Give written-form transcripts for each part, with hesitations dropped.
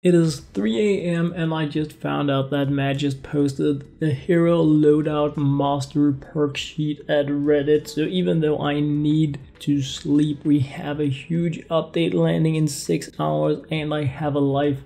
It is 3 AM and I just found out that Magyst posted the hero loadout master perk sheet at Reddit. So even though I need to sleep, we have a huge update landing in 6 hours and I have a life.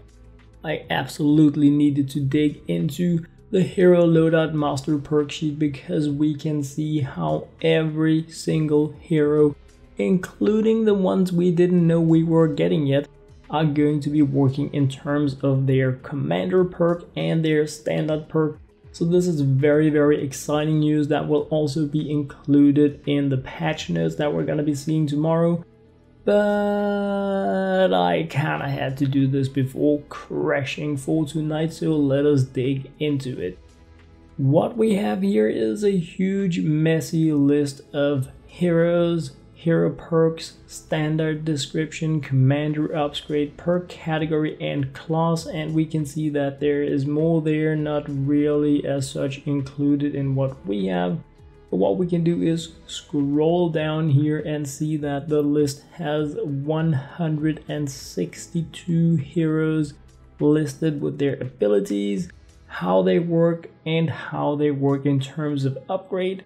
I absolutely needed to dig into the hero loadout master perk sheet because we can see how every single hero, including the ones we didn't know we were getting yet, are going to be working in terms of their commander perk and their standard perk. So this is very exciting news that will also be included in the patch notes that we're going to be seeing tomorrow. But I kinda had to do this before crashing for tonight, so let us dig into it. What we have here is a huge messy list of heroes, hero perks, standard description, commander upgrade, perk category and class, and we can see that there is more there, not really as such included in what we have. But what we can do is scroll down here and see that the list has 162 heroes listed with their abilities, how they work, and how they work in terms of upgrade.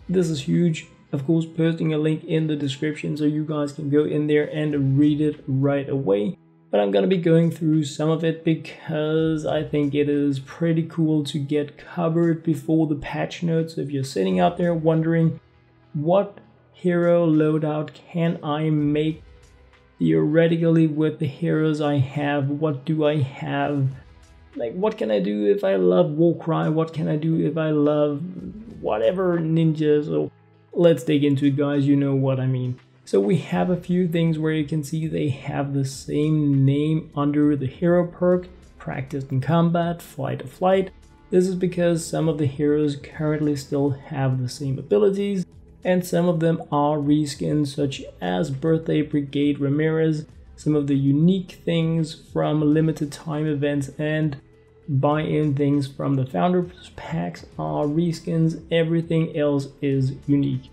This is huge. Of course, posting a link in the description so you guys can go in there and read it right away. But I'm gonna be going through some of it because I think it is pretty cool to get covered before the patch notes. If you're sitting out there wondering what hero loadout can I make theoretically with the heroes I have, what do I have, like what can I do if I love Warcry, what can I do if I love whatever ninjas. So let's dig into it, guys, you know what I mean. So we have a few things where you can see they have the same name under the hero perk: practiced in combat, flight of flight. This is because some of the heroes currently still have the same abilities and some of them are reskins, such as Birthday Brigade Ramirez, some of the unique things from limited time events and buy-in things from the founders packs are reskins. Everything else is unique.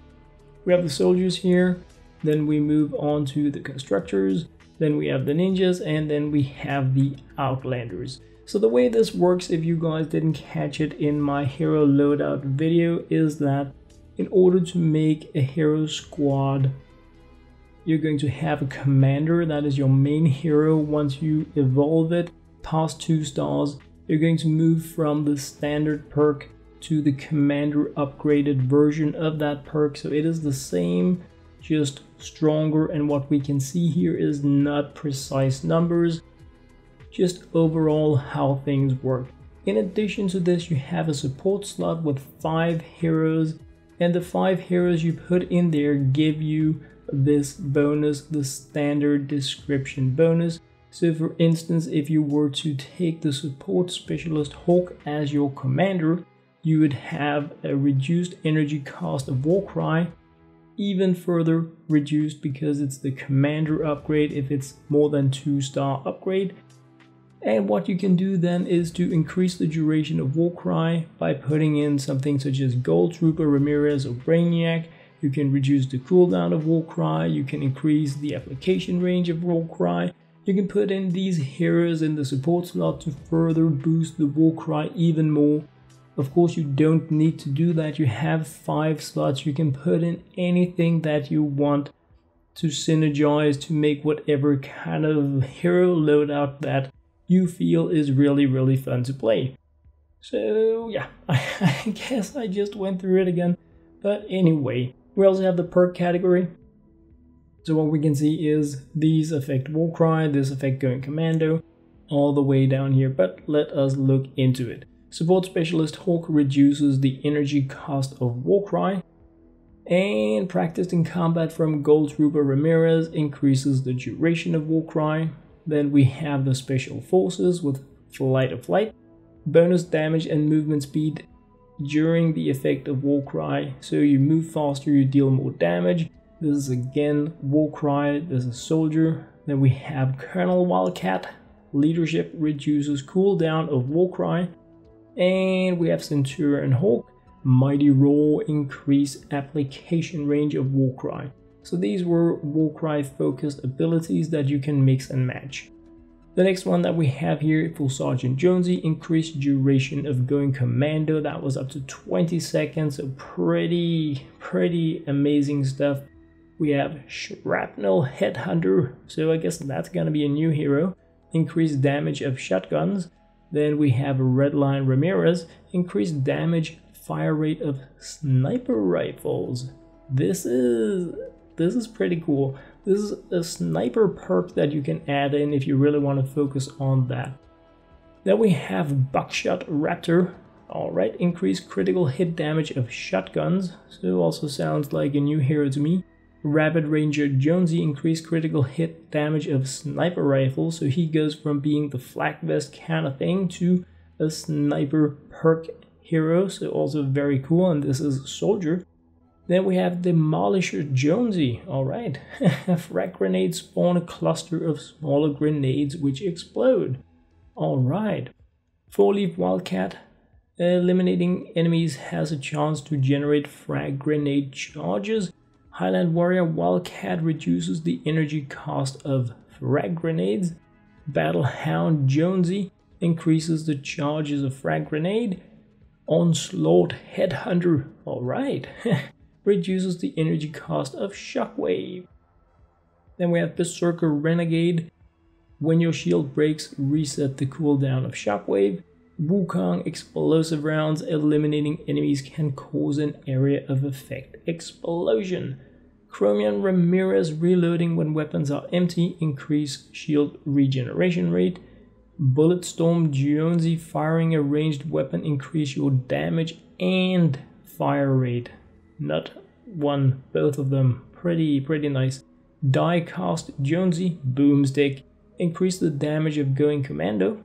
We have the soldiers here. Then we move on to the constructors, then we have the ninjas, and then we have the outlanders. So the way this works, if you guys didn't catch it in my hero loadout video, is that in order to make a hero squad, you're going to have a commander, that is your main hero. Once you evolve it past 2 stars, you're going to move from the standard perk to the commander upgraded version of that perk. So it is the same, just stronger, and what we can see here is not precise numbers, just overall how things work. In addition to this, you have a support slot with 5 heroes, and the 5 heroes you put in there give you this bonus, the standard description bonus. So for instance, if you were to take the support specialist Hawk as your commander, you would have a reduced energy cost of Warcry, even further reduced because it's the commander upgrade if it's more than 2-star upgrade. And what you can do then is to increase the duration of Warcry by putting in something such as Gold Trooper, Ramirez, or Brainiac. You can reduce the cooldown of Warcry, you can increase the application range of Warcry. You can put in these heroes in the support slot to further boost the Warcry even more. Of course, you don't need to do that. You have 5 slots. You can put in anything that you want to synergize to make whatever kind of hero loadout that you feel is really fun to play. So yeah, I guess I just went through it again. But anyway, we also have the perk category. So what we can see is these affect Warcry, this affect going commando, all the way down here. But let us look into it. Support Specialist Hawk reduces the energy cost of Warcry, and Practiced in Combat from Gold Trooper Ramirez increases the duration of Warcry. Then we have the Special Forces with Flight of Flight, bonus damage and movement speed during the effect of Warcry. So you move faster, you deal more damage. This is again Warcry, this is Soldier. Then we have Colonel Wildcat, Leadership reduces cooldown of Warcry. And we have Centurion Hawk, Mighty Roar, increase application range of Warcry. So these were Warcry focused abilities that you can mix and match. The next one that we have here for Sergeant Jonesy, increased duration of going commando. That was up to 20 seconds, so pretty amazing stuff. We have Shrapnel Headhunter, so I guess that's gonna be a new hero. Increased damage of shotguns. Then we have Redline Ramirez, increased damage, fire rate of sniper rifles. This is pretty cool. This is a sniper perk that you can add in if you really want to focus on that. Then we have Buckshot Raptor. Alright, increased critical hit damage of shotguns. So also sounds like a new hero to me. Rapid Ranger Jonesy, increased critical hit damage of sniper rifles. So he goes from being the flak vest kind of thing to a sniper perk hero. So also very cool, and this is Soldier. Then we have Demolisher Jonesy. Alright, frag grenades spawn a cluster of smaller grenades which explode. Alright, 4-leaf Wildcat. Eliminating enemies has a chance to generate frag grenade charges. Highland Warrior Wildcat reduces the energy cost of frag grenades. Battle Hound Jonesy increases the charges of frag grenade. Onslaught Headhunter. Alright. Reduces the energy cost of Shockwave. Then we have Berserker Renegade. When your shield breaks, reset the cooldown of Shockwave. Wukong Explosive Rounds. Eliminating enemies can cause an area of effect explosion. Chromium Ramirez, reloading when weapons are empty, increase shield regeneration rate. Bulletstorm Jonesy, firing a ranged weapon, increase your damage and fire rate. Not one, both of them. Pretty nice. Diecast Jonesy, Boomstick, increase the damage of going commando.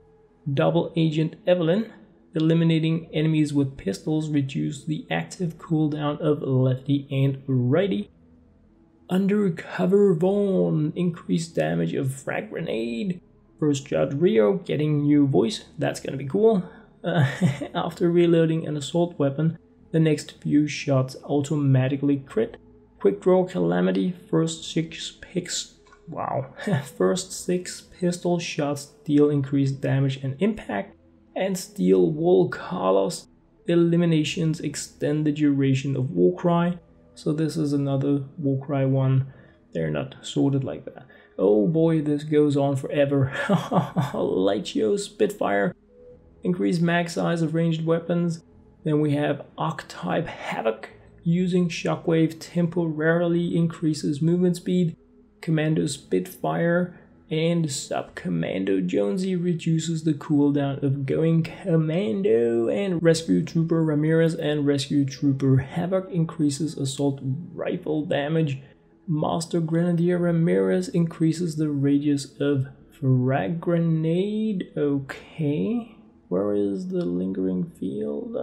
Double Agent Evelyn, eliminating enemies with pistols, reduce the active cooldown of lefty and righty. Undercover Vaughn, increased damage of frag grenade. First Shot Rio, getting new voice, that's gonna be cool. After reloading an assault weapon, the next few shots automatically crit. Quick Draw Calamity, first 6 pistol shots deal increased damage and impact. And Steel Wall Carlos, eliminations extend the duration of Warcry. So this is another Warcry one. They're not sorted like that. Oh boy, this goes on forever. Light Show Spitfire, increased mag size of ranged weapons. Then we have Archetype Havoc, using Shockwave temporarily increases movement speed. Commando Spitfire and Sub-Commando Jonesy reduces the cooldown of going commando. And Rescue Trooper Ramirez and Rescue Trooper Havoc increases assault rifle damage. Master Grenadier Ramirez increases the radius of frag grenade. Okay. Where is the lingering field?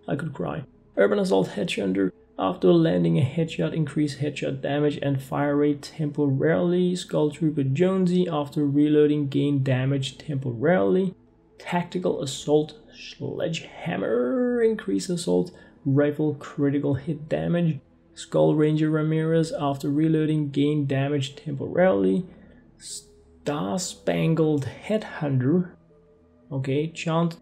I could cry. Urban Assault Headshunter. After landing a headshot, increase headshot damage and fire rate temporarily. Skull Trooper Jonesy. After reloading, gain damage temporarily. Tactical Assault Sledgehammer. Increase assault rifle critical hit damage. Skull Ranger Ramirez. After reloading, gain damage temporarily. Star Spangled Headhunter. Okay, chance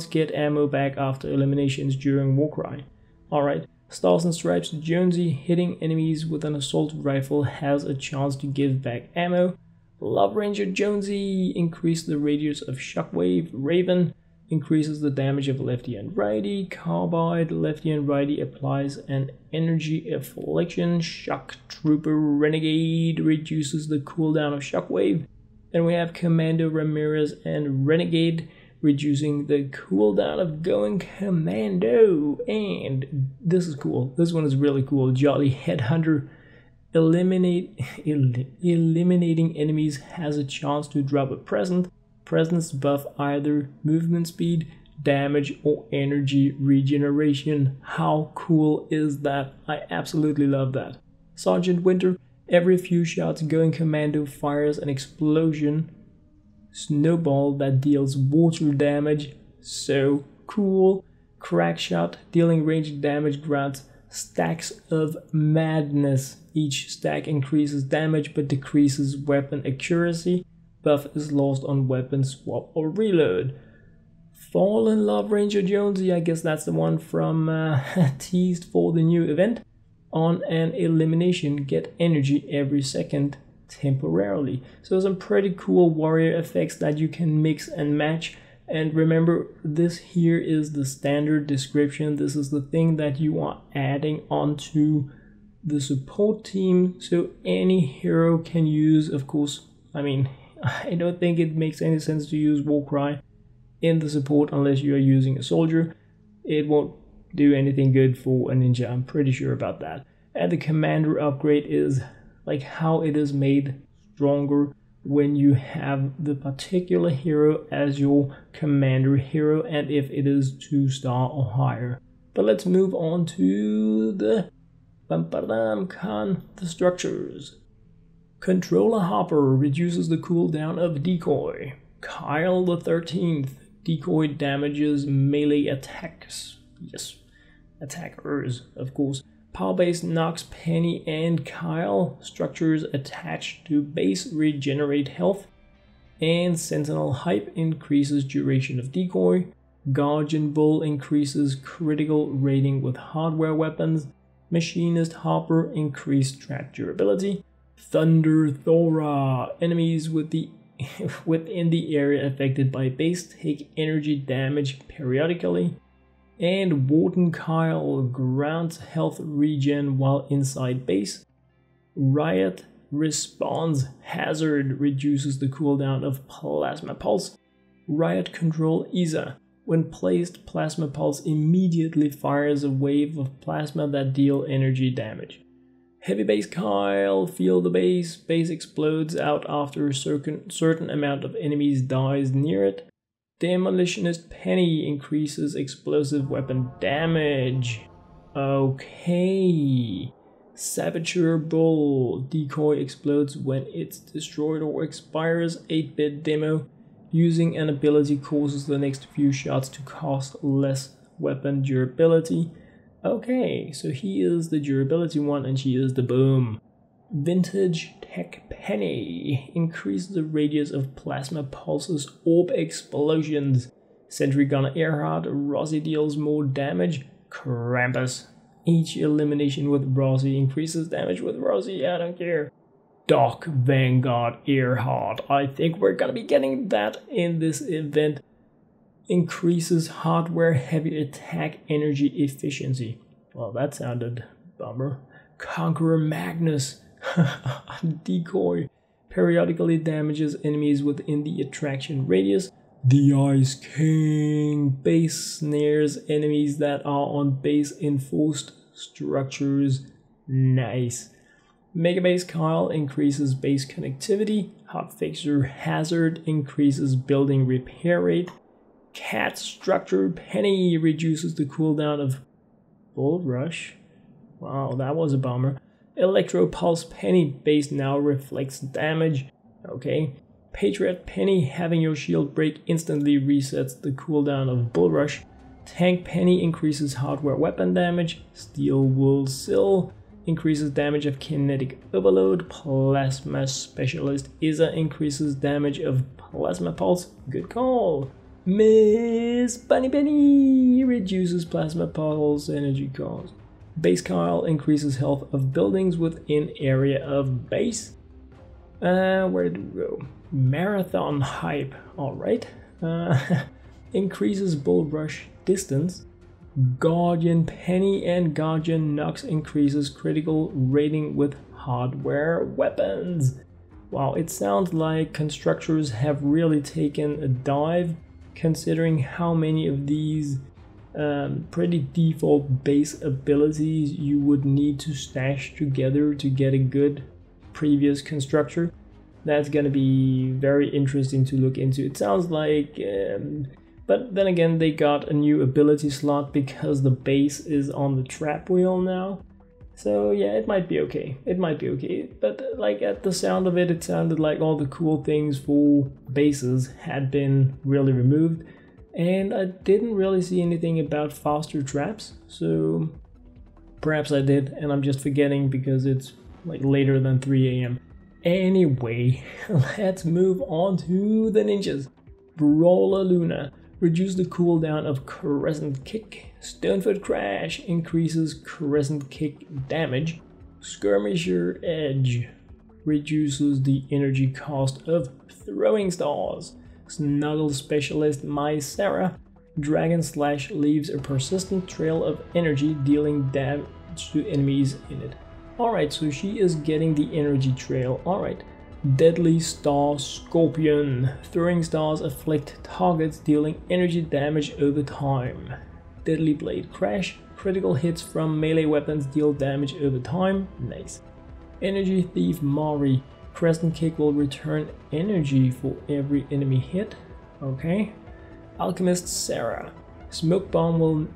get ammo back after eliminations during Warcry. Alright, Stars and Stripes Jonesy, hitting enemies with an assault rifle has a chance to give back ammo. Love Ranger Jonesy, increase the radius of Shockwave. Raven, increases the damage of lefty and righty. Carbide, lefty and righty, applies an energy affliction. Shock Trooper Renegade, reduces the cooldown of Shockwave. Then we have Commando Ramirez and Renegade, reducing the cooldown of going commando. And this is cool. This one is really cool. Jolly Headhunter, eliminating enemies has a chance to drop a presence buff either movement speed, damage, or energy regeneration. How cool is that? I absolutely love that. Sergeant Winter, every few shots going commando fires an explosion snowball that deals water damage. So cool. Crack Shot, dealing ranged damage, grants stacks of madness. Each stack increases damage but decreases weapon accuracy. buff is lost on weapon swap or reload. Fall in Love Ranger Jonesy, I guess that's the one from teased for the new event. On an elimination, get energy every second temporarily. So some pretty cool warrior effects that you can mix and match. And remember, this here is the standard description. This is the thing that you are adding onto the support team, so any hero can use. Of course, I mean, I don't think it makes any sense to use Warcry in the support unless you are using a soldier. It won't do anything good for a ninja, I'm pretty sure about that. And the commander upgrade is like how it is made stronger when you have the particular hero as your commander hero, and if it is 2-star or higher. But let's move on to the Constructors. Controller Hopper reduces the cooldown of Decoy. Kyle the 13th. Decoy damages melee attacks. Yes, attackers, of course. Power base knocks Penny and Kyle. Structures attached to base regenerate health. And Sentinel Hype increases duration of Decoy. Guardian Bull increases critical rating with hardware weapons. Machinist Hopper increased trap durability. Thunder Thora. Enemies within the area affected by base take energy damage periodically. And Warden Kyle grants health regen while inside base. Riot Response Hazard reduces the cooldown of Plasma Pulse. Riot Control Isa. When placed, Plasma Pulse immediately fires a wave of plasma that deal energy damage. Heavy Base Kyle, feel the base. Base explodes out after a certain amount of enemies dies near it. Demolitionist Penny increases explosive weapon damage. Okay. Saboteur Bull, decoy explodes when it's destroyed or expires. 8-bit demo. Using an ability causes the next few shots to cost less weapon durability. Okay, so he is the durability one and she is the boom. Vintage Tech Penny. Increase the radius of Plasma Pulse's orb explosions. Sentry Gunner Earhart. Rossi deals more damage. Krampus. Each elimination with Rossi increases damage with Rossi. I don't care. Doc Vanguard Earhart. I think we're gonna be getting that in this event. Increases hardware heavy attack energy efficiency. Well, that sounded bummer. Conqueror Magnus. Decoy. Periodically damages enemies within the attraction radius. The Ice King. Base snares enemies that are on base enforced structures. Nice. Mega Base Kyle increases base connectivity. Hotfixer Hazard increases building repair rate. Cat Structure Penny reduces the cooldown of Bull Rush. Wow, that was a bummer. Electro Pulse Penny base now reflects damage. Okay. Patriot Penny, having your shield break instantly resets the cooldown of Bull Rush. Tank Penny increases hardware weapon damage. Steel Wool Sill increases damage of kinetic overload. Plasma Specialist Isa increases damage of Plasma Pulse. Good call. Miss Bunny Penny reduces Plasma Pulse energy cost. Base Kyle increases health of buildings within area of base. Where did we go? Marathon Hype. Alright. Increases Bull Rush distance. Guardian Penny and Guardian Nox increases critical rating with hardware weapons. Wow, it sounds like Constructors have really taken a dive, considering how many of these pretty default base abilities you would need to stash together to get a good previous Constructor. That's gonna be very interesting to look into. It sounds like but then again, they got a new ability slot because the base is on the trap wheel now. So yeah, it might be okay. It might be okay. But like at the sound of it, it sounded like all the cool things for bases had been really removed. And I didn't really see anything about faster traps. So perhaps I did and I'm just forgetting because it's like later than 3 AM. Anyway, let's move on to the ninjas. Brawler Luna. Reduce the cooldown of Crescent Kick. Stonefoot Crash increases Crescent Kick damage. Skirmisher Edge reduces the energy cost of Throwing Stars. Snuggle Specialist Sarah. Dragon Slash leaves a persistent trail of energy, dealing damage to enemies in it. Alright, so she is getting the energy trail. Alright. Deadly Star Scorpion. Throwing stars afflict targets, dealing energy damage over time. Deadly Blade Crash. Critical hits from melee weapons deal damage over time. Nice. Energy Thief Mari. Crescent Kick will return energy for every enemy hit. Okay. Alchemist Sarah. Smoke Bomb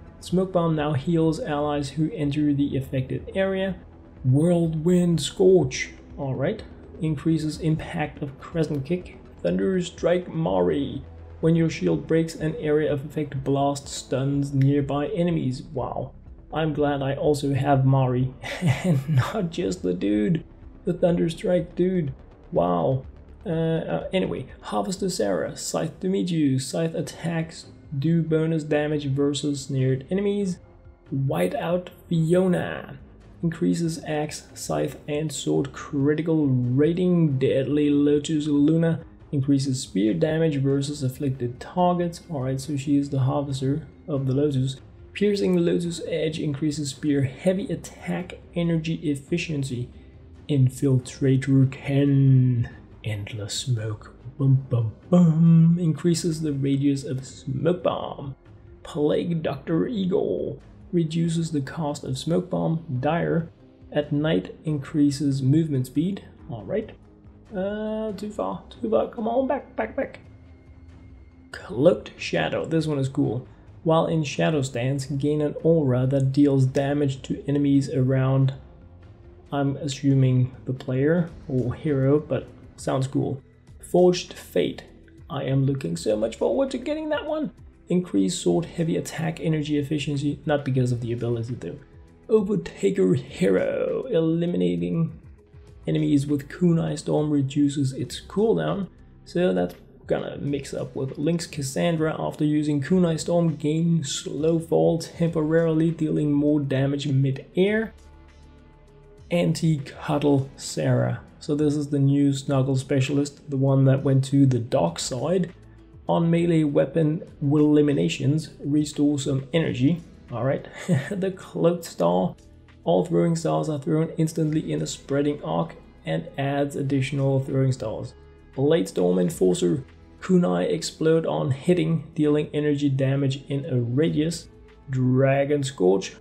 now heals allies who enter the affected area. Whirlwind Scorch. Alright. Increases impact of Crescent Kick. Thunder Strike Mari. When your shield breaks, an area of effect blast stuns nearby enemies. Wow. I'm glad I also have Mari and not just the dude. The Thunder Strike dude. Wow. Anyway, Harvester Sarah. Scythe to meet you. Scythe attacks do bonus damage versus snared enemies. Whiteout Fiona. Increases axe, scythe and sword critical rating. Deadly Lotus Luna increases spear damage versus afflicted targets. Alright, so she is the harvester of the Lotus. Piercing Lotus Edge increases spear heavy attack energy efficiency. Infiltrator Ken. Endless Smoke. Bum bum bum. Increases the radius of Smoke Bomb. Plague Doctor Eagle. Reduces the cost of Smoke Bomb. Dire. At night increases movement speed. Alright. Too far. Come on, back. Cloaked Shadow. This one is cool. While in shadow stance, gain an aura that deals damage to enemies around. I'm assuming the player or hero, but sounds cool. Forged Fate. I am looking so much forward to getting that one. Increase sword heavy attack energy efficiency, not because of the ability though. Overtaker Hero. Eliminating enemies with Kunai Storm reduces its cooldown, so that's gonna mix up with Link's Cassandra. After using Kunai Storm, gain slow fall temporarily, dealing more damage mid-air. Anti-Cuddle Sarah. So this is the new Snuggle Specialist, the one that went to the dark side. On melee weapon eliminations, restore some energy. Alright. The Cloaked Star. All throwing stars are thrown instantly in a spreading arc and adds additional throwing stars. Blade Storm Enforcer. Kunai explode on hitting, dealing energy damage in a radius. Dragon Scorch.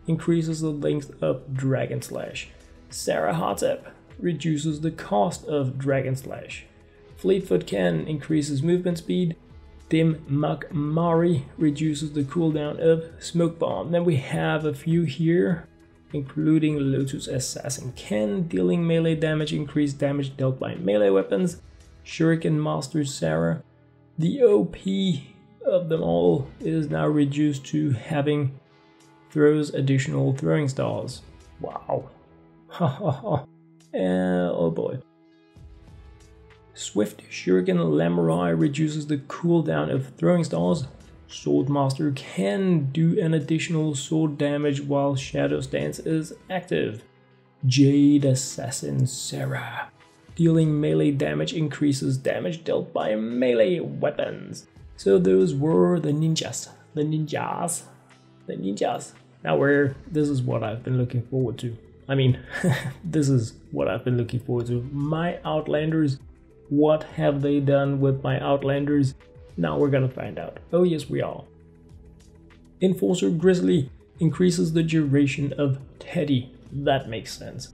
Increases the length of Dragon Slash. Sarah Hotep. Reduces the cost of Dragon Slash. Fleetfoot Ken increases movement speed. Dim Mak Mari reduces the cooldown of Smoke Bomb. Then we have a few here, including Lotus Assassin Ken, dealing melee damage, increased damage dealt by melee weapons. Shuriken Master Sarah. The OP of them all is now reduced to having throws additional throwing stars. Wow. Oh boy. Swift Shuriken Lamurai reduces the cooldown of throwing stars. Swordmaster can do an additional sword damage while Shadow Stance is active. Jade Assassin Sarah. Dealing melee damage increases damage dealt by melee weapons. So those were the ninjas. Now this is what I've been looking forward to. I mean, this is what I've been looking forward to. My Outlanders. What have they done with my Outlanders? Now we're gonna find out. Oh yes, we are. Enforcer Grizzly increases the duration of Teddy. That makes sense.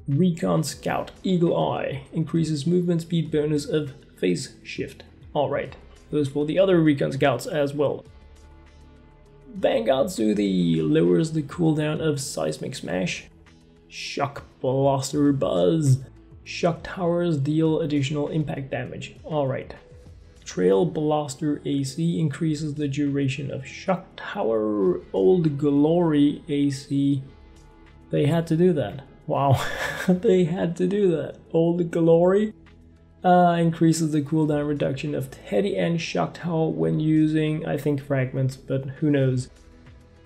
Recon Scout Eagle Eye increases movement speed bonus of Phase Shift. Alright, goes for the other Recon Scouts as well. Vanguard Soothie lowers the cooldown of Seismic Smash. Shock Blaster Buzz. Shock Towers deal additional impact damage. Alright. Trail Blaster AC increases the duration of Shock Tower. Old Glory AC. They had to do that. Wow, they had to do that. Old Glory increases the cooldown reduction of Teddy and Shock Tower when using, I think, fragments, but who knows.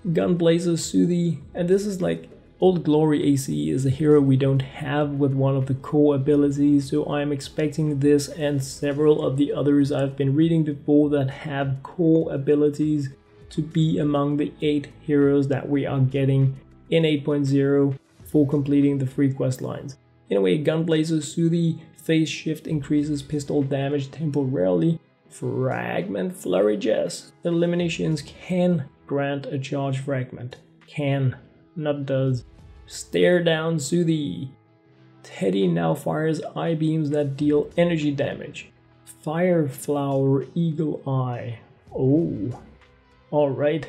Gunblazer Soothie, and this is like Old Glory AC is a hero we don't have with one of the core abilities, so I'm expecting this and several of the others I've been reading before that have core abilities to be among the 8 heroes that we are getting in 8.0 for completing the free quest lines. Anyway, Gunblazer Soothie, phase shift increases pistol damage temporarily. Fragment Flurry Jess, eliminations can grant a charge fragment. Can, not does. Stare Down Soothie. Teddy now fires eye beams that deal energy damage. Fire Flower Eagle Eye. Oh, alright.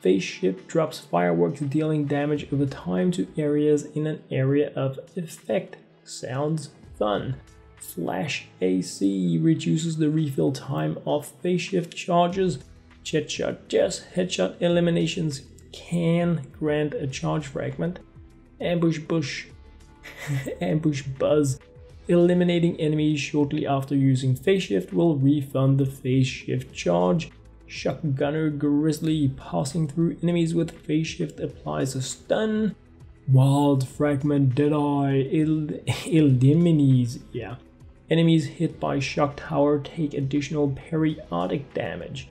Phase Shift drops fireworks dealing damage over time to areas in an area of effect. Sounds fun. Flash AC reduces the refill time of phase shift charges. Jet Shot Jess, headshot eliminations can grant a charge fragment. Ambush Bush, Ambush Buzz, eliminating enemies shortly after using phase shift will refund the phase shift charge. Shotgunner Grizzly, passing through enemies with phase shift applies a stun. Wild Fragment Deadeye, elimines, yeah. Enemies hit by Shock Tower take additional periodic damage.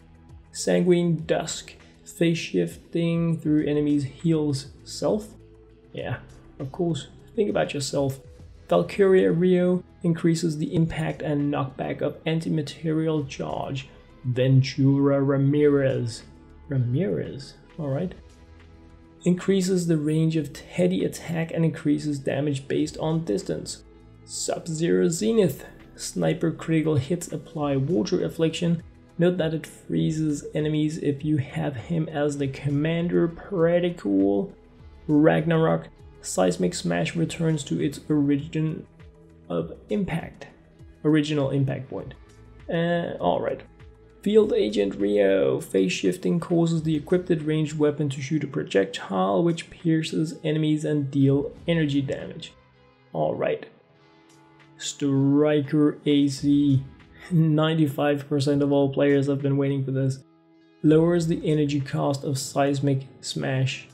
Sanguine Dusk, phase shifting through enemies heals self. Yeah, of course, think about yourself. Valkyria Rio increases the impact and knockback of anti-material charge. Ventura Ramirez, alright. Increases the range of Teddy attack and increases damage based on distance. Sub-Zero Zenith, sniper critical hits apply water affliction. Note that it freezes enemies if you have him as the commander, pretty cool. Ragnarok, Seismic Smash returns to its original impact point. Alright. Field Agent Rio, phase shifting causes the equipped ranged weapon to shoot a projectile which pierces enemies and deal energy damage. Alright. Striker AC, 95% of all players have been waiting for this. Lowers the energy cost of Seismic Smash.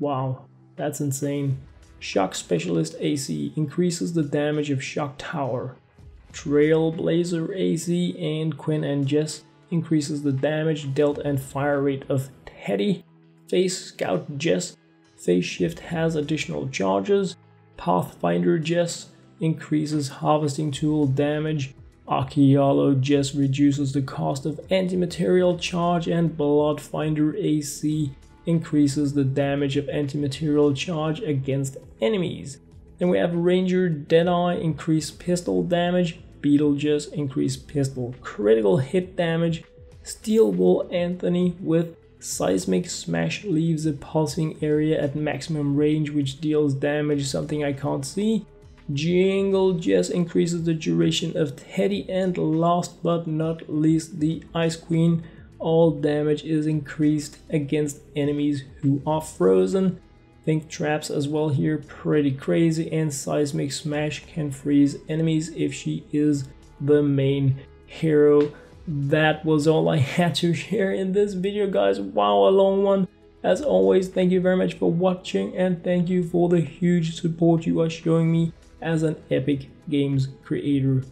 Wow, that's insane. Shock Specialist AC increases the damage of Shock Tower. Trailblazer AC and Quinn and Jess increases the damage dealt and fire rate of Teddy. Phase Scout Jess, phase shift has additional charges. Pathfinder Jess increases harvesting tool damage. Archeolo Jess reduces the cost of anti-material charge, and Bloodfinder AC increases the damage of anti-material charge against enemies. Then we have Ranger Deadeye, increased pistol damage. Beetlejuice, increased pistol critical hit damage. Steel Wool Anthony with Seismic Smash leaves a pulsing area at maximum range which deals damage, something I can't see. Jingle Jess increases the duration of Teddy, and last but not least the Ice Queen. All damage is increased against enemies who are frozen. Think traps as well here, pretty crazy, and Seismic Smash can freeze enemies if she is the main hero. That was all I had to share in this video, guys. Wow, a long one. As always, thank you very much for watching, and thank you for the huge support you are showing me as an Epic Games creator.